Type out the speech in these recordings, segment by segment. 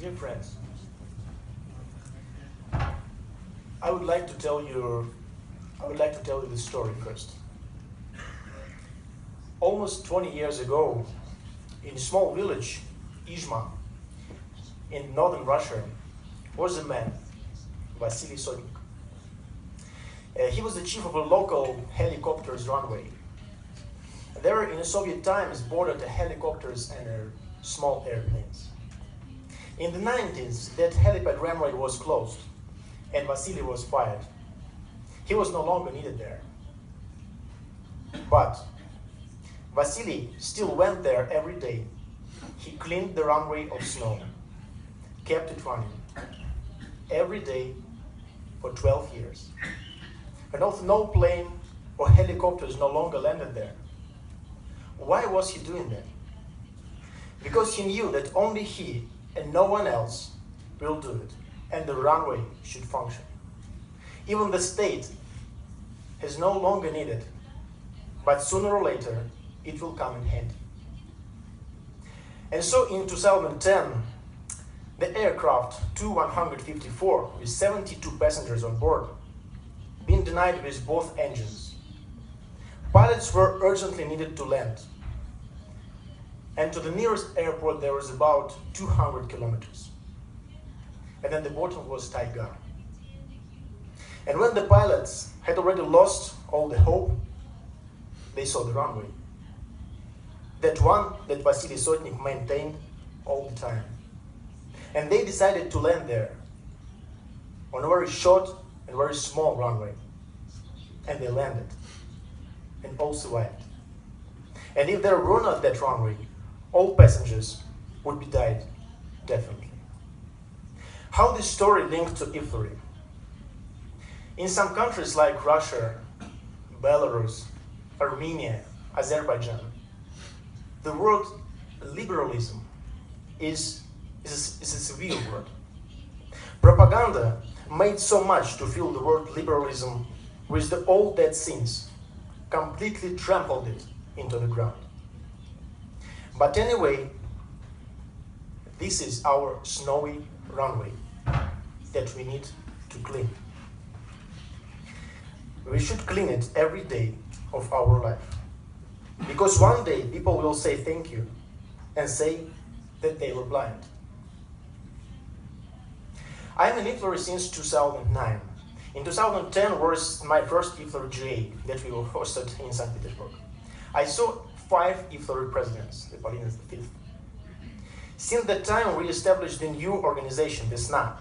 Dear friends, I would like to tell you this story first. Almost 20 years ago, in a small village, Izhma, in northern Russia, was a man, Vasily Sotnik. He was the chief of a local helicopters runway. There, in the Soviet times, bordered helicopters and small airplanes. In the 90s, that helipad runway was closed, and Vasily was fired. He was no longer needed there. But Vasily still went there every day. He cleaned the runway of snow, kept it running, every day for 12 years. And although no plane or helicopters no longer landed there, why was he doing that? Because he knew that only he and no one else will do it, and the runway should function. Even the state is no longer needed, but sooner or later it will come in handy. And so in 2010, the aircraft Tu-154 with 72 passengers on board been denied with both engines. Pilots were urgently needed to land, and to the nearest airport there was about 200 kilometers. And at the bottom was Taiga. And when the pilots had already lost all the hope, they saw the runway. That one that Vasily Sotnik maintained all the time. And they decided to land there on a very short and very small runway. And they landed. And all survived. And if there were not that runway, all passengers would be died, definitely. How this story linked to IFLRY? In some countries like Russia, Belarus, Armenia, Azerbaijan, the word liberalism is a severe word. Propaganda made so much to fill the word liberalism with the old dead sins, completely trampled it into the ground. But anyway, this is our snowy runway that we need to clean. We should clean it every day of our life. Because one day people will say thank you and say that they were blind. I'm in IFLRY since 2009. In 2010 was my first IFLRY GA that we were hosted in St. Petersburg. I saw 5 IFLRY presidents, the Paulinas V. Since that time, we established a new organization, the SNA.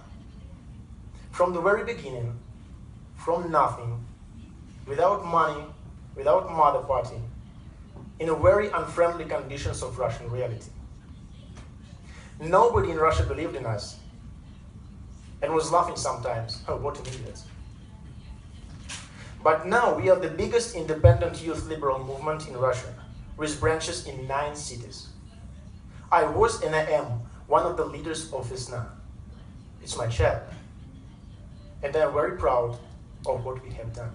From the very beginning, from nothing, without money, without mother party, in a very unfriendly conditions of Russian reality. Nobody in Russia believed in us and was laughing sometimes. Oh, what an idiot. But now we are the biggest independent youth liberal movement in Russia, with branches in 9 cities. I was and I am one of the leaders of ISNA. It's my job. And I am very proud of what we have done.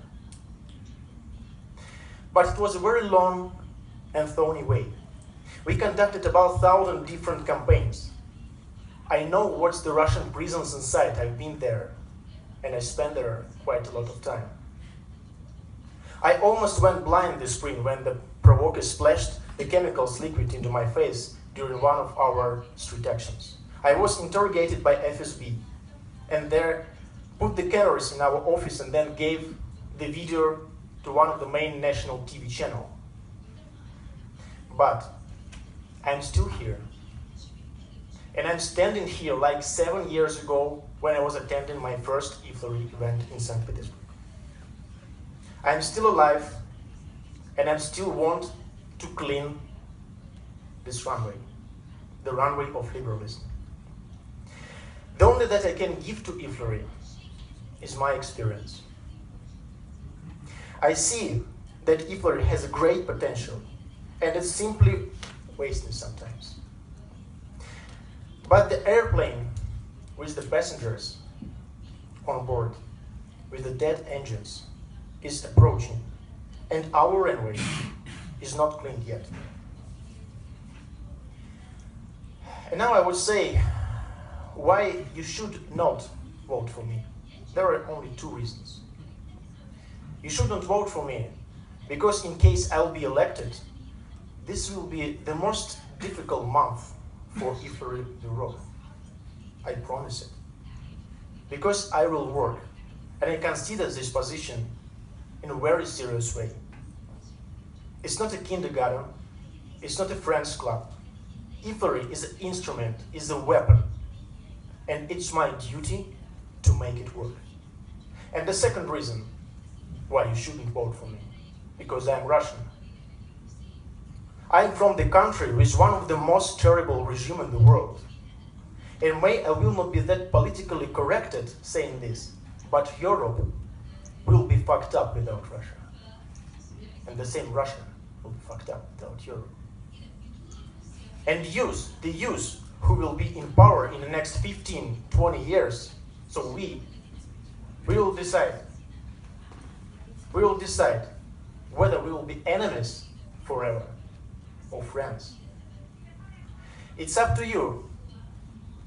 But it was a very long and thorny way. We conducted about 1,000 different campaigns. I know what's the Russian prisons inside. I've been there, and I spent there quite a lot of time. I almost went blind this spring when the provoker splashed the chemicals liquid into my face during one of our street actions. I was interrogated by FSB, and there put the cameras in our office and then gave the video to one of the main national TV channel. But I'm still here. And I'm standing here like 7 years ago when I was attending my first IFLRY event in St. Petersburg. I'm still alive, and I still want to clean this runway, the runway of liberalism. The only that I can give to IFLRY is my experience. I see that IFLRY has a great potential, and it's simply wasted sometimes. But the airplane with the passengers on board, with the dead engines, is approaching, and our runway is not cleaned yet. And now I would say, why you should not vote for me. There are only two reasons. You shouldn't vote for me because in case I'll be elected, this will be the most difficult month for IFLRY Bureau. I promise it. Because I will work and I consider this position in a very serious way. It's not a kindergarten, it's not a friends club. IFLRY is an instrument, is a weapon, and it's my duty to make it work. And the second reason why you shouldn't vote for me, because I'm Russian. I'm from the country with one of the most terrible regimes in the world. And may I will not be that politically corrected saying this, but Europe will be fucked up without Russia. And the same Russia will be fucked up without Europe. And the youth who will be in power in the next 15, 20 years, so we will decide whether we will be enemies forever or friends. It's up to you.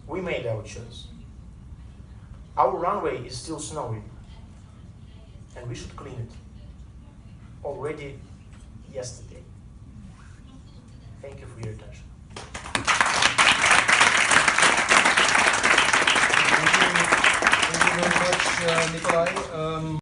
We made our choice. Our runway is still snowy, and we should clean it already yesterday. Thank you for your attention. Thank you very much, Nikolay.